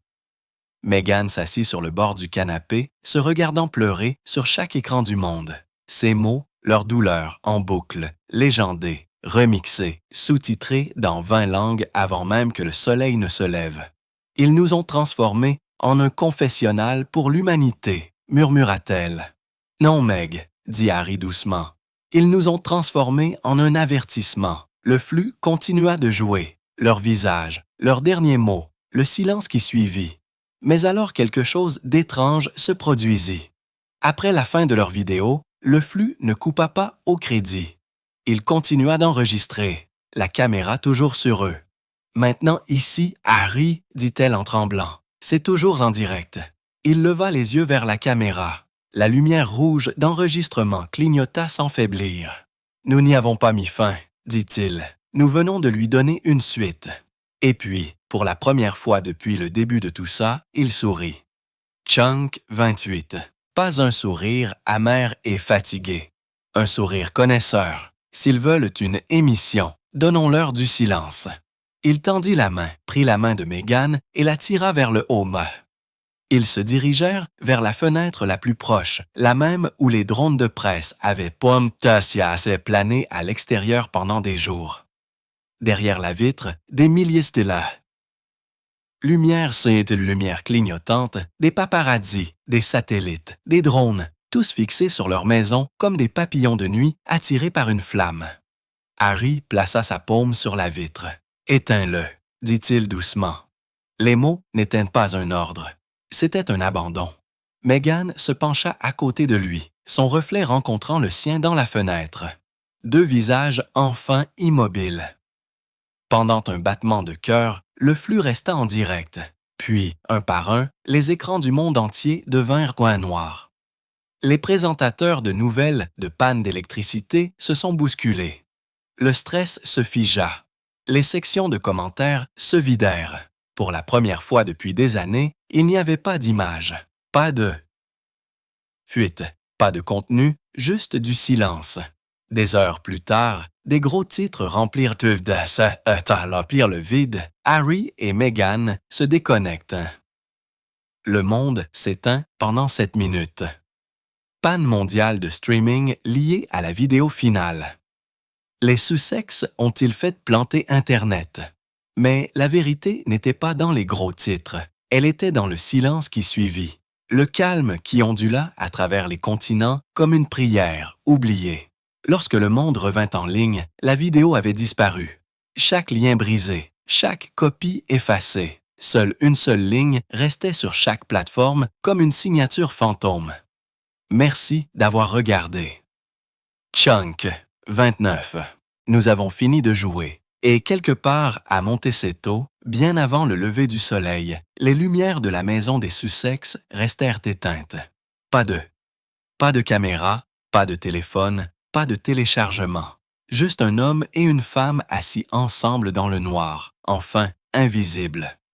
Meghan s'assit sur le bord du canapé, se regardant pleurer sur chaque écran du monde. Ses mots, leur douleur en boucle, légendés, remixés, sous-titrés dans 20 langues avant même que le soleil ne se lève. Ils nous ont transformés en un confessionnal pour l'humanité, murmura-t-elle. Non, Meg, dit Harry doucement. Ils nous ont transformés en un avertissement. Le flux continua de jouer. Leur visage, leurs derniers mots, le silence qui suivit. Mais alors quelque chose d'étrange se produisit. Après la fin de leur vidéo, le flux ne coupa pas au crédit. Il continua d'enregistrer, la caméra toujours sur eux. Maintenant ici, Harry, dit-elle en tremblant. C'est toujours en direct. Il leva les yeux vers la caméra. La lumière rouge d'enregistrement clignota sans faiblir. Nous n'y avons pas mis fin, dit-il. Nous venons de lui donner une suite. Et puis, pour la première fois depuis le début de tout ça, il sourit. Chunk 28. Pas un sourire amer et fatigué. Un sourire connaisseur. S'ils veulent une émission, donnons-leur du silence. Il tendit la main, prit la main de Meghan et la tira vers le haut. Ils se dirigèrent vers la fenêtre la plus proche, la même où les drones de presse avaient plané à l'extérieur pendant des jours. Derrière la vitre, des milliers de là. Lumière sainte, lumière clignotante, des paparazzis, des satellites, des drones, tous fixés sur leur maison comme des papillons de nuit attirés par une flamme. Harry plaça sa paume sur la vitre. « Éteins-le », dit-il doucement. Les mots n'étaient pas un ordre. C'était un abandon. Meghan se pencha à côté de lui, son reflet rencontrant le sien dans la fenêtre. Deux visages enfin immobiles. Pendant un battement de cœur, le flux resta en direct. Puis, un par un, les écrans du monde entier devinrent coins noirs. Les présentateurs de nouvelles de panne d'électricité se sont bousculés. Le stress se figea. Les sections de commentaires se vidèrent. Pour la première fois depuis des années, il n'y avait pas d'image, pas de fuite, pas de contenu, juste du silence. Des heures plus tard, des gros titres remplirent le vide. Harry et Meghan se déconnectent. Le monde s'éteint pendant 7 minutes. Panne mondiale de streaming liée à la vidéo finale. Les Sussex ont-ils fait planter Internet? Mais la vérité n'était pas dans les gros titres, elle était dans le silence qui suivit, le calme qui ondula à travers les continents comme une prière oubliée. Lorsque le monde revint en ligne, la vidéo avait disparu. Chaque lien brisé, chaque copie effacée. Seule une seule ligne restait sur chaque plateforme comme une signature fantôme. Merci d'avoir regardé. Chunk, 29. Nous avons fini de jouer. Et quelque part à Montecito, bien avant le lever du soleil, les lumières de la maison des Sussex restèrent éteintes. Pas de caméra, pas de téléphone, pas de téléchargement. Juste un homme et une femme assis ensemble dans le noir, enfin invisibles.